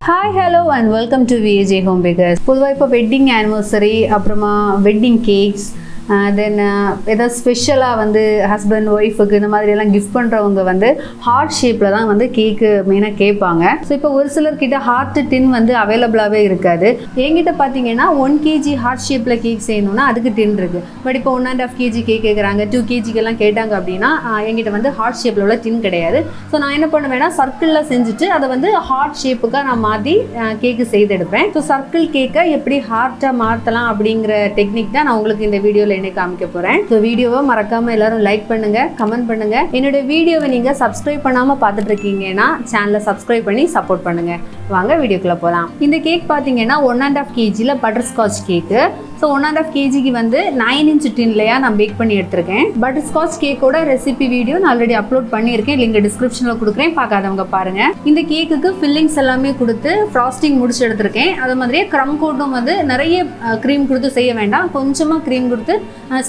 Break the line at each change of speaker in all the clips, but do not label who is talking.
Hi, hello and welcome to VAJ Home Bakers. பொதுவாக இப்போ wedding anniversary அப்புறமா wedding cakes தென் ஏதாவது ஸ்பெஷலாக வந்து ஹஸ்பண்ட் ஒய்ஃபுக்கு இந்த மாதிரியெல்லாம் கிஃப்ட் பண்ணுறவங்க வந்து ஹார்ட் ஷேப்பில் தான் வந்து கேக்கு மெயினாக கேட்பாங்க. ஸோ இப்போ ஒரு சிலர்கிட்ட ஹார்ட் டின் வந்து அவைலபிளாகவே இருக்காது. என்கிட்ட பார்த்தீங்கன்னா 1 kg ஹார்ட் ஷேப்பில் கேக் செய்யணும்னா அதுக்கு டின் இருக்குது. பட் இப்போ 1.5 kg கேக் கேட்குறாங்க, 2 kgக்கெல்லாம் கேட்டாங்க அப்படின்னா என்கிட்ட வந்து ஹார்ட் ஷேப்பில் உள்ள டின் கிடையாது. ஸோ நான் என்ன பண்ணுவேன்னா சர்க்கிளில் செஞ்சுட்டு அதை வந்து ஹார்ட் ஷேப்புக்காக நான் மாற்றி கேக்கு செய்தெடுப்பேன். ஸோ சர்க்கிள் கேக்கை எப்படி ஹார்ட்டாக மாற்றலாம் அப்படிங்கிற டெக்னிக் தான் நான் உங்களுக்கு இந்த வீடியோவில் காமிக்க போறேன். ஸோ வீடியோவை மறக்காம எல்லாரும் லைக் பண்ணுங்க, கமெண்ட் பண்ணுங்க. என்னோட வீடியோவை நீங்க சப்ஸ்கிரைப் பண்ணாம பார்த்துட்டு இருக்கீங்கன்னா சேனலை சப்ஸ்கிரைப் பண்ணி சப்போர்ட் பண்ணுங்க. வாங்க வீடியோக்குள்ள போகலாம். இந்த கேக் பார்த்தீங்கன்னா 1.5 kgல பட்டர்ஸ்காட்ச் கேக்கு. ஸோ 1.5 kgக்கு வந்து 9 inch டின்லையா நான் பேக் பண்ணி எடுத்திருக்கேன். பட்டர்ஸ்காட்ச் கேக்கோட ரெசிபி வீடியோ நான் ஆல்ரெடி அப்லோட் பண்ணியிருக்கேன், லிங்க் டிஸ்கிரிப்ஷனில் கொடுக்குறேன், பார்க்காதவங்க பாருங்க. இந்த கேக்குக்கு ஃபில்லிங்ஸ் எல்லாமே கொடுத்து ஃப்ராஸ்டிங் முடிச்சு எடுத்திருக்கேன். அது மாதிரியே க்ரம் கோட்டும் வந்து நிறைய க்ரீம் கொடுத்து செய்ய வேண்டாம், கொஞ்சமாக க்ரீம் கொடுத்து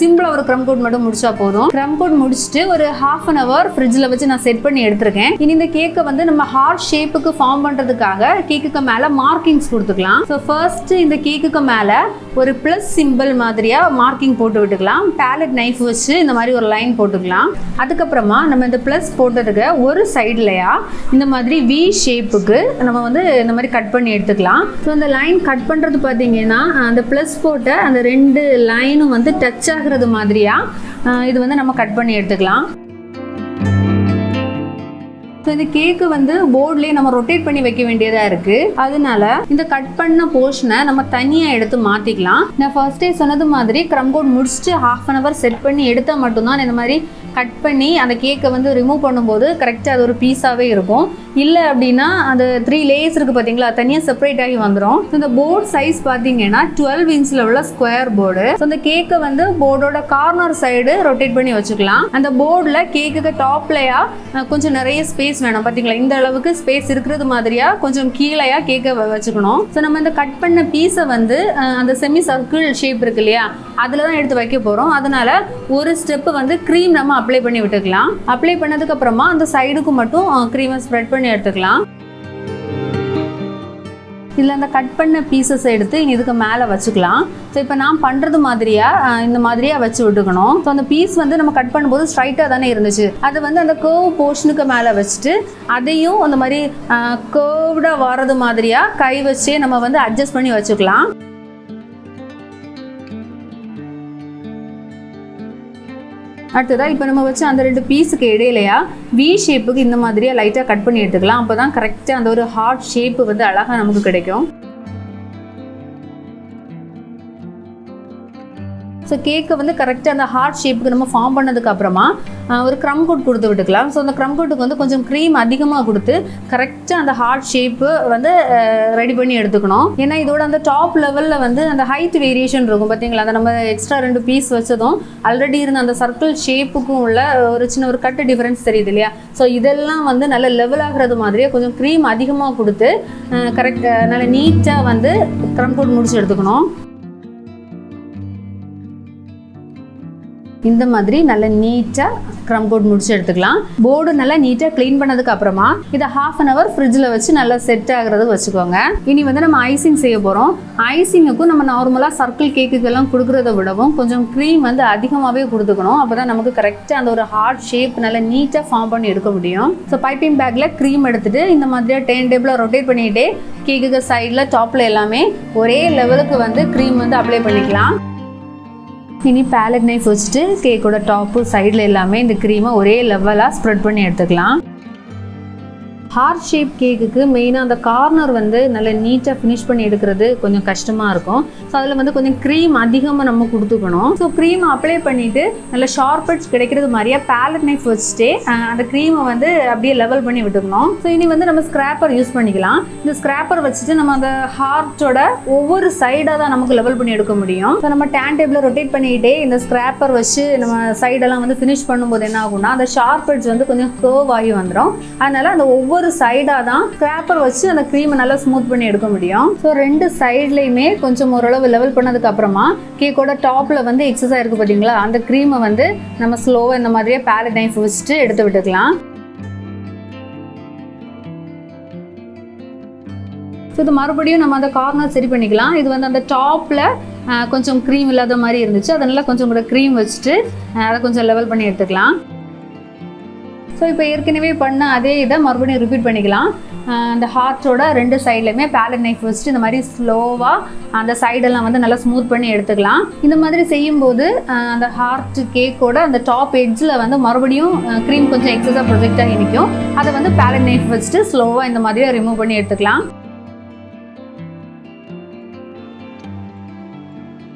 சிம்பிளாக ஒரு க்ரம் கோட் மட்டும் முடிச்சா போதும். க்ரம் கோட் முடிச்சுட்டு ஒரு 1/2 an hour ஃப்ரிட்ஜில் வச்சு நான் செட் பண்ணி எடுத்திருக்கேன். இனி இந்த கேக்கை வந்து நம்ம ஹார்ட் ஷேப்புக்கு ஃபார்ம் பண்ணுறதுக்காக கேக்குக்கு மேலே மார்க்கிங்ஸ் கொடுத்துக்கலாம். ஸோ ஃபர்ஸ்ட் இந்த கேக்குக்கு மேலே ஒரு ப்ளஸ் சிம்பிள் மாதிரியா மார்க்கிங் போட்டு விட்டுக்கலாம். பேலட் நைஃப் வச்சு இந்த மாதிரி ஒரு லைன் போட்டுக்கலாம். அதுக்கப்புறமா நம்ம இந்த ப்ளஸ் போட்டதுக்கு ஒரு சைட்லையா இந்த மாதிரி வி ஷேப்புக்கு நம்ம வந்து இந்த மாதிரி கட் பண்ணி எடுத்துக்கலாம். ஸோ இந்த லைன் கட் பண்ணுறது பார்த்தீங்கன்னா அந்த ப்ளஸ் போட்ட அந்த 2 லைனும் வந்து டச் ஆகிறது மாதிரியா இது வந்து நம்ம கட் பண்ணி எடுத்துக்கலாம். ஸோ இந்த கேக்கு வந்து போர்ட்லேயே நம்ம ரொட்டேட் பண்ணி வைக்க வேண்டியதாக இருக்குது. அதனால இந்த கட் பண்ண போர்ஷனை நம்ம தனியாக எடுத்து மாற்றிக்கலாம். நான் ஃபர்ஸ்டே சொன்னது மாதிரி க்ரம் கோட் முடிச்சுட்டு 1/2 an hour செட் பண்ணி எடுத்தால் மட்டும்தான் இந்த மாதிரி கட் பண்ணி அந்த கேக்கை வந்து ரிமூவ் பண்ணும்போது கரெக்டாக அது ஒரு பீஸாகவே இருக்கும். இல்லை அப்படின்னா அந்த 3 லேயர்ஸ் இருக்குது பார்த்தீங்களா, தனியாக செப்பரேட் ஆகி வந்துடும். இந்த போர்டு சைஸ் பார்த்தீங்கன்னா 12 inchல உள்ள ஸ்கொயர் போர்டு. ஸோ அந்த கேக்கை வந்து போர்டோட கார்னர் சைடு ரொட்டேட் பண்ணி வச்சுக்கலாம். அந்த போர்டில் கேக்குக்கு டாப்லையா கொஞ்சம் நிறைய ஸ்பேஸ் வேணும் பார்த்தீங்களா, இந்த அளவுக்கு ஸ்பேஸ் இருக்கிறது மாதிரியா கொஞ்சம் கீழையா கேக்கை வச்சுக்கணும். ஸோ நம்ம இந்த கட் பண்ண பீஸை வந்து அந்த செமி சர்க்கிள் ஷேப் இருக்கு இல்லையா, அதில் தான் எடுத்து வைக்க போகிறோம். அதனால ஒரு ஸ்டெப்பு வந்து க்ரீம் நம்ம அப்ளை பண்ணி விட்டுக்கலாம். அப்ளை பண்ணதுக்கு அப்புறமா அந்த சைடுக்கு மட்டும் க்ரீமை ஸ்ப்ரெட் பண்ணி எடுத்துக்கலாம். இதில் அந்த கட் பண்ண பீசஸ் எடுத்து இதுக்கு மேலே வச்சுக்கலாம். ஸோ இப்போ நான் பண்ணுறது மாதிரியா இந்த மாதிரியாக வச்சு விட்டுக்கணும். ஸோ அந்த பீஸ் வந்து நம்ம கட் பண்ணும்போது ஸ்ட்ரைட்டாக தானே இருந்துச்சு, அது வந்து அந்த கர்வ் போர்ஷனுக்கு மேலே வச்சுட்டு அதையும் அந்த மாதிரி கர்வ்டாக வர்றது மாதிரியாக கை வச்சே நம்ம வந்து அட்ஜஸ்ட் பண்ணி வச்சுக்கலாம். அடுத்ததாக இப்போ நம்ம வச்சு அந்த 2 பீஸுக்கு இடையிலையா வி ஷேப்புக்கு இந்த மாதிரியாக லைட்டாக கட் பண்ணி எடுத்துக்கலாம். அப்போ தான் கரெக்டாக அந்த ஒரு ஹார்ட் ஷேப்பு வந்து அழகாக நமக்கு கிடைக்கும். ஸோ கேக்கை வந்து கரெக்டாக அந்த ஹார்ட் ஷேப்புக்கு நம்ம ஃபார்ம் பண்ணதுக்கு அப்புறமா ஒரு க்ரம் கோட் கொடுத்து விட்டுக்கலாம். ஸோ அந்த க்ரம் கோட்டுக்கு வந்து கொஞ்சம் க்ரீம் அதிகமாக கொடுத்து கரெக்டாக அந்த ஹார்ட் ஷேப்பு வந்து ரெடி பண்ணி எடுத்துக்கணும். ஏன்னா இதோட அந்த டாப் லெவலில் வந்து அந்த ஹைட் வேரியேஷன் இருக்கும் பார்த்தீங்களா, அந்த நம்ம எக்ஸ்ட்ரா 2 பீஸ் வச்சதும் ஆல்ரெடி இருந்த அந்த சர்க்கிள் ஷேப்புக்கும் உள்ள ஒரு சின்ன ஒரு கட்டு டிஃப்ரென்ஸ் தெரியுது இல்லையா. ஸோ இதெல்லாம் வந்து நல்ல லெவல் ஆகிறது மாதிரியே கொஞ்சம் க்ரீம் அதிகமாக கொடுத்து நல்ல நீட்டாக வந்து க்ரம் கோட் முடிச்சு எடுத்துக்கணும். இந்த மாதிரி நல்ல நீட்டாக க்ரம் கோட் முடிச்சு எடுத்துக்கலாம். போர்டு நல்லா நீட்டாக க்ளீன் பண்ணதுக்கு அப்புறமா இதை 1/2 an hour ஃப்ரிட்ஜில் வச்சு நல்லா செட் ஆகிறது வச்சுக்கோங்க. இனி வந்து நம்ம ஐசிங் செய்ய போகிறோம். ஐசிங்குக்கும் நம்ம நார்மலாக சர்க்கிள் கேக்குக்கெல்லாம் கொடுக்குறத விடவும் கொஞ்சம் க்ரீம் வந்து அதிகமாகவே கொடுத்துக்கணும். அப்போ தான் நமக்கு கரெக்டாக அந்த ஒரு ஹார்ட் ஷேப் நல்லா நீட்டாக ஃபார்ம் பண்ணி எடுக்க முடியும். ஸோ பைப்பிங் பேக்கில் க்ரீம் எடுத்துகிட்டு இந்த மாதிரியாக டேர்ன் டேபிளாக ரொட்டேட் பண்ணிக்கிட்டே கேக்குக்கு சைடில் டாப்பில் எல்லாமே ஒரே லெவலுக்கு வந்து க்ரீம் வந்து அப்ளை பண்ணிக்கலாம். இனி பேலட் நைஃப் வச்சுட்டு கேக்கோட டாப்பு சைடில் எல்லாமே இந்த க்ரீமை ஒரே லெவலாக ஸ்ப்ரெட் பண்ணி எடுத்துக்கலாம். ஹார்ட் ஷேப் கேக்குக்கு மெயினாக அந்த கார்னர் வந்து நல்லா நீட்டாக ஃபினிஷ் பண்ணி எடுக்கிறது கொஞ்சம் கஷ்டமாக இருக்கும். ஸோ அதில் வந்து கொஞ்சம் க்ரீம் அதிகமாக நம்ம கொடுத்துக்கணும். ஸோ க்ரீமை அப்ளை பண்ணிவிட்டு நல்ல ஷார்ப் எட்ஜ் கிடைக்கிறது மாதிரியா பேலட் நைஃப் வச்சுட்டே அந்த க்ரீமை வந்து அப்படியே லெவல் பண்ணி விட்டுக்கணும். ஸோ இனி வந்து நம்ம ஸ்க்ராப்பர் யூஸ் பண்ணிக்கலாம். இந்த ஸ்க்ராப்பர் வச்சுட்டு நம்ம அந்த ஹார்ட்டோட ஒவ்வொரு சைடாக தான் நமக்கு லெவல் பண்ணி எடுக்க முடியும். ஸோ நம்ம டேர்ன் டேபிளை ரொட்டேட் பண்ணிக்கிட்டே இந்த ஸ்க்ராப்பர் வச்சு நம்ம சைடெல்லாம் வந்து ஃபினிஷ் பண்ணும்போது என்ன ஆகும்னா அந்த ஷார்ப் எட்ஜ் வந்து கொஞ்சம் கர்வ் ஆகி வந்துடும். அதனால அந்த ஒவ்வொரு சைடாக தான் ஸ்க்ராப்பர் வச்சு அந்த க்ரீமை நல்லா ஸ்மூத் பண்ணி எடுக்க முடியும். ஸோ 2 சைட்லையுமே கொஞ்சம் ஓரளவு லெவல் பண்ணதுக்கு அப்புறமா கேக்கோட டாப்பில் வந்து எக்ஸஸாக இருக்குது பார்த்தீங்களா, அந்த க்ரீமை வந்து நம்ம ஸ்லோவாக இந்த மாதிரியே பேலட் நைஃப் வச்சுட்டு எடுத்து விட்டுக்கலாம். ஸோ இது மறுபடியும் நம்ம அந்த கார்னர் சரி பண்ணிக்கலாம். இது வந்து அந்த டாப்பில் கொஞ்சம் க்ரீம் இல்லாத மாதிரி இருந்துச்சு, அதனால் கொஞ்சம் கூட க்ரீம் வச்சுட்டு அதை கொஞ்சம் லெவல் பண்ணி எடுத்துக்கலாம். ஸோ இப்போ ஏற்கனவே பண்ண அதே இதை மறுபடியும் ரிப்பீட் பண்ணிக்கலாம். அந்த ஹார்ட்டோட 2 சைட்லையுமே பேலட் நைஃப் வச்சுட்டு இந்த மாதிரி ஸ்லோவாக அந்த சைடெல்லாம் வந்து நல்லா ஸ்மூத் பண்ணி எடுத்துக்கலாம். இந்த மாதிரி செய்யும்போது அந்த ஹார்ட் கேக்கோட அந்த டாப் எட்ஜில் வந்து மறுபடியும் க்ரீம் கொஞ்சம் எக்ஸஸாக ப்ரொஜெக்ட் ஆகி நிற்கும். அதை வந்து பேலட் நைஃப் வச்சுட்டு ஸ்லோவாக இந்த மாதிரி ரிமூவ் பண்ணி எடுத்துக்கலாம்.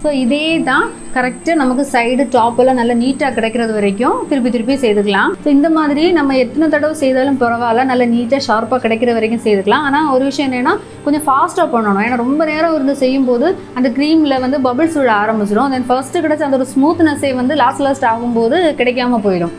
ஸோ இதே தான் கரெக்டாக நமக்கு சைடு டாப்பெல்லாம் நல்லா நீட்டாக கிடைக்கிறது வரைக்கும் திருப்பி செய்துக்கலாம். ஸோ இந்த மாதிரி நம்ம எத்தனை தடவை செய்தாலும் பரவாயில்ல, நல்லா நீட்டாக ஷார்ப்பாக கிடைக்கிற வரைக்கும் செய்துக்கலாம். ஆனால் ஒரு விஷயம் என்னென்னா கொஞ்சம் ஃபாஸ்ட்டாக பண்ணணும். ஏன்னா ரொம்ப நேரம் இருந்து செய்யும்போது அந்த க்ரீமில் வந்து பபிள்ஸ் விட ஆரம்பிச்சிடும். தென் ஃபர்ஸ்ட்டு கிடைச்ச அந்த ஒரு ஸ்மூத்னஸே வந்து லாஸ்ட் ஆகும்போது கிடைக்காம போயிடும்.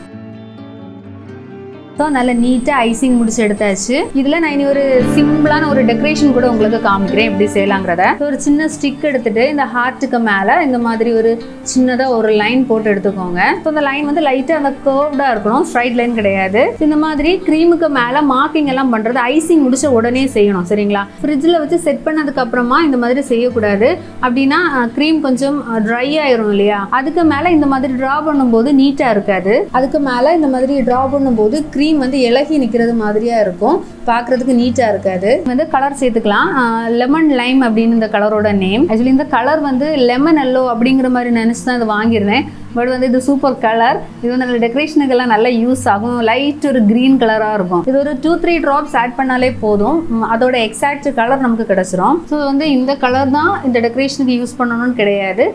ஸோ நல்லா நீட்டாக ஐசிங் முடிச்சு எடுத்தாச்சு. இதில் நான் இனி ஒரு சிம்பிளான ஒரு டெக்கரேஷன் கூட உங்களுக்கு காமிக்கிறேன் எப்படி செய்யலாங்கிறத. ஒரு சின்ன ஸ்டிக் எடுத்துகிட்டு இந்த ஹார்ட்டுக்கு மேலே இந்த மாதிரி ஒரு சின்னதாக ஒரு லைன் போட்டு எடுத்துக்கோங்க. ஸோ அந்த லைன் வந்து லைட்டாக அந்த கர்வ்டாக இருக்கணும், ஸ்ட்ரைட் லைன் கிடையாது. இந்த மாதிரி க்ரீமுக்கு மேலே மார்க்கிங் எல்லாம் பண்ணுறது ஐசிங் முடிச்ச உடனே செய்யணும், சரிங்களா? ஃப்ரிட்ஜில் வச்சு செட் பண்ணதுக்கப்புறமா இந்த மாதிரி செய்யக்கூடாது. அப்படின்னா க்ரீம் கொஞ்சம் ட்ரை ஆயிரும் இல்லையா? அதுக்கு மேலே இந்த மாதிரி ட்ரா பண்ணும்போது நீட்டாக இருக்காது. அதுக்கு மேலே இந்த மாதிரி ட்ரா பண்ணும்போது க்ரீம் வந்து இலகி நிற்கிறது மாதிரியா இருக்கும், பார்க்கறதுக்கு நீட்டாக இருக்காது. வந்து கலர் சேர்த்துக்கலாம். லெமன் லைம் அப்படின்னு இந்த கலரோட நேம். ஆக்சுவலி இந்த கலர் வந்து லெமன் எல்லோ அப்படிங்கிற மாதிரி நினச்சி தான் இது வாங்கியிருந்தேன். பட் வந்து இது சூப்பர் கலர். இது வந்து நல்ல டெக்கரேஷனுக்கெல்லாம் நல்லா யூஸ் ஆகும். லைட் ஒரு க்ரீன் கலராக இருக்கும். இது ஒரு 2-3 ட்ராப்ஸ் ஆட் பண்ணாலே போதும், அதோட எக்ஸாக்ட் கலர் நமக்கு கிடச்சிரும். ஸோ வந்து இந்த கலர் தான் இந்த டெக்கரேஷனுக்கு யூஸ் பண்ணணும்னு கிடையாது.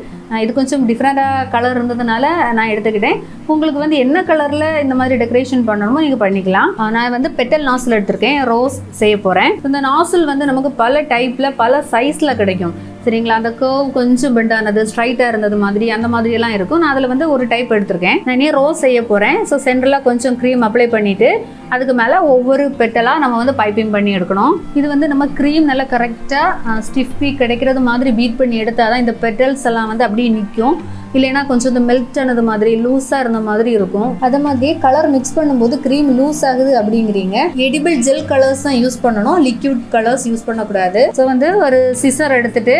இது கொஞ்சம் டிஃப்ரெண்ட்டாக கலர் இருந்ததுனால நான் எடுத்துக்கிட்டேன். உங்களுக்கு வந்து என்ன கலரில் இந்த மாதிரி டெக்கரேஷன் பண்ணணுமோ நீங்கள் பண்ணிக்கலாம். நான் வந்து பெட்டல் நாசில் எடுத்திருக்கேன், ரோஸ் செய்ய போகிறேன். இந்த நாசில் வந்து நமக்கு பல டைப்பில் பல சைஸில் கிடைக்கும், சரிங்களா? அந்த கர்வ் கொஞ்சம் பெண்ட் ஆனது, ஸ்ட்ரைட்டாக இருந்தது மாதிரி அந்த மாதிரி எல்லாம் இருக்கும். நான் அதில் வந்து ஒரு டைப் எடுத்திருக்கேன். நான் இனி ரோஸ் செய்ய போகிறேன். ஸோ சென்டரில் கொஞ்சம் க்ரீம் அப்ளை பண்ணிவிட்டு அதுக்கு மேலே ஒவ்வொரு பெட்டலாக நம்ம வந்து பைப்பிங் பண்ணி எடுக்கணும். இது வந்து நம்ம க்ரீம் நல்லா கரெக்டாக ஸ்டிஃப் பீ கிடைக்கிறது மாதிரி பீட் பண்ணி எடுத்தால் தான் இந்த பெட்டல்ஸ் எல்லாம் வந்து அப்படியே நிற்கும். இல்லைன்னா கொஞ்சம் இந்த மெல்ட் ஆனது மாதிரி லூஸாக இருந்த மாதிரி இருக்கும். அதே மாதிரியே கலர் மிக்ஸ் பண்ணும்போது க்ரீம் லூஸ் ஆகுது அப்படிங்கிறீங்க, எடிபிள் ஜெல் கலர்ஸ் தான் யூஸ் பண்ணணும், லிக்யூட் கலர்ஸ் யூஸ் பண்ணக்கூடாது. ஸோ வந்து ஒரு சிசர் எடுத்துட்டு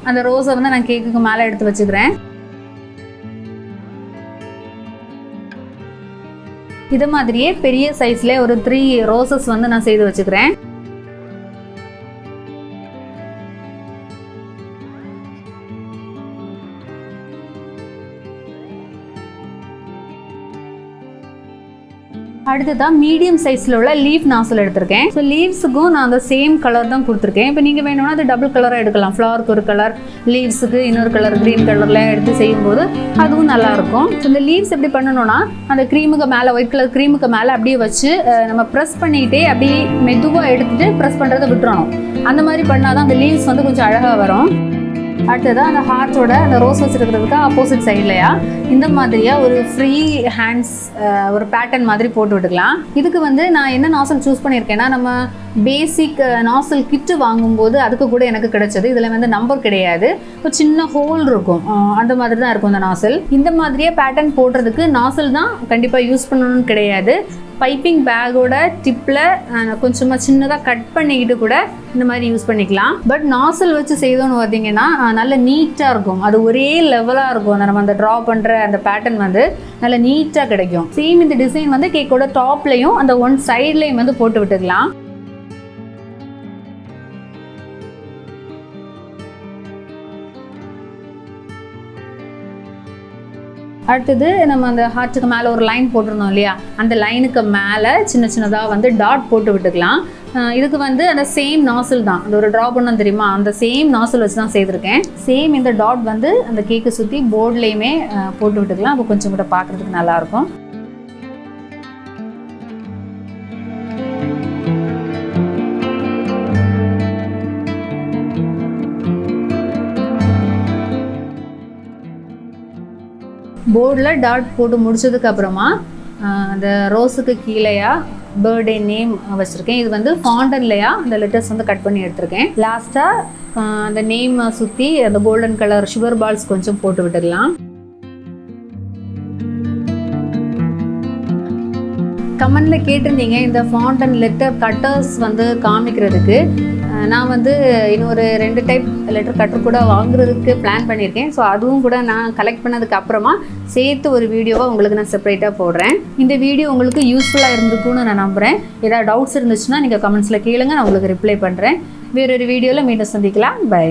அந்த ரோஸை வந்து நான் கேக்குக்கு மேலே எடுத்து வச்சுக்கிறேன். இது மாதிரியே பெரிய சைஸ்ல ஒரு 3 ரோசஸ் வந்து நான் செய்து வச்சுக்கிறேன். அடுத்ததான் மீடியம் சைஸில் உள்ள லீஃப் நாசல் எடுத்திருக்கேன். ஸோ லீவ்ஸுக்கும் நான் அந்த சேம் கலர் தான் கொடுத்துருக்கேன். இப்போ நீங்கள் வேணும்னா அது டபுள் கலராக எடுக்கலாம். ஃப்ளவருக்கு ஒரு கலர், லீவ்ஸுக்கு இன்னொரு கலர், க்ரீன் கலரில் எடுத்து செய்யும்போது அதுவும் நல்லாயிருக்கும். ஸோ இந்த லீவ்ஸ் எப்படி பண்ணணும்னா அந்த க்ரீமுக்கு மேலே, ஒயிட் கலர் க்ரீமுக்கு மேலே அப்படியே வச்சு நம்ம ப்ரெஸ் பண்ணிக்கிட்டே அப்படியே மெதுவாக எடுத்துகிட்டு ப்ரெஸ் பண்ணுறதை விட்டுறணும். அந்த மாதிரி பண்ணால் தான் அந்த லீவ்ஸ் வந்து கொஞ்சம் அழகாக வரும். அடுத்ததான் அந்த ஹார்ட்டோட அந்த ரோஸ் வச்சுருக்கிறதுக்கு ஆப்போசிட் சைட்லையா இந்த மாதிரியா ஒரு ஃப்ரீ ஹேண்ட்ஸ் ஒரு பேட்டர்ன் மாதிரி போட்டு விட்டுக்கலாம். இதுக்கு வந்து நான் என்ன நாசல் சூஸ் பண்ணியிருக்கேன்னா, நம்ம பேசிக் நாசல் கிட்டு வாங்கும்போது அதுக்கு கூட எனக்கு கிடைச்சது. இதில் வந்து நம்பர் கிடையாது, ஒரு சின்ன ஹோல் இருக்கும், அந்த மாதிரி தான் இருக்கும் இந்த நாசல். இந்த மாதிரியே பேட்டர்ன் போடுறதுக்கு நாசல் தான் கண்டிப்பாக யூஸ் பண்ணணும்னு கிடையாது. பைப்பிங் பேக்கோட டிப்பில் கொஞ்சமாக சின்னதாக கட் பண்ணிக்கிட்டு கூட இந்த மாதிரி யூஸ் பண்ணிக்கலாம். பட் நாசல் வச்சு செய்தோன்னு பார்த்தீங்கன்னா நல்ல நீட்டாக இருக்கும், அது ஒரே லெவலாக இருக்கும். அந்த நம்ம அந்த ட்ரா பண்ணுற அந்த பேட்டர்ன் வந்து நல்ல நீட்டாக கிடைக்கும். சேம் இந்த டிசைன் வந்து கேக்கோட டாப்லையும் அந்த ஒன் சைட்லையும் வந்து போட்டு விட்டுக்கலாம். அடுத்தது நம்ம அந்த ஹார்ட்டுக்கு மேலே ஒரு லைன் போட்டிருந்தோம் இல்லையா, அந்த லைனுக்கு மேலே சின்ன சின்னதாக வந்து டாட் போட்டு விட்டுக்கலாம். இதுக்கு வந்து அந்த சேம் நாசில் தான், அந்த ஒரு ட்ரா பண்ணோம் தெரியுமா, அந்த சேம் நாசில் வச்சு தான் செய்திருக்கேன். சேம் இந்த டாட் வந்து அந்த கேக்கை சுற்றி போர்ட்லேயுமே போட்டு விட்டுக்கலாம். அப்போ கொஞ்சம் கூட பார்க்குறதுக்கு நல்லாயிருக்கும். போர்டில் டாட் போட்டு முடிச்சதுக்கு அப்புறமா அந்த ரோஸுக்கு கீழேயா பர்த்டே நேம் வச்சுருக்கேன். இது வந்து ஃபாண்டன்லையா அந்த லெட்டர்ஸ் வந்து கட் பண்ணி எடுத்திருக்கேன். லாஸ்ட்டாக அந்த நேம் சுற்றி அந்த கோல்டன் கலர் சுகர் பால்ஸ் கொஞ்சம் போட்டு விட்டுடலாம். கமெண்டில் கேட்டிருந்தீங்க இந்த ஃபாண்ட் அண்ட் லெட்டர் கட்டர்ஸ் வந்து காமிக்கிறதுக்கு. நான் வந்து இன்னொரு 2 டைப் லெட்டர் கட்டர் கூட வாங்குறதுக்கு பிளான் பண்ணியிருக்கேன். ஸோ அதுவும் கூட நான் கலெக்ட் பண்ணதுக்கு அப்புறமா சேர்த்து ஒரு வீடியோவாக உங்களுக்கு நான் செப்பரேட்டாக போடுறேன். இந்த வீடியோ உங்களுக்கு யூஸ்ஃபுல்லாக இருந்திருக்கும்னு நான் நம்புகிறேன். ஏதாவது டவுட்ஸ் இருந்துச்சுன்னா நீங்கள் கமெண்ட்ஸில் கேளுங்க, நான் உங்களுக்கு ரிப்ளை பண்ணுறேன். வேறொரு வீடியோவில் மீண்டும் சந்திக்கலாம். பை.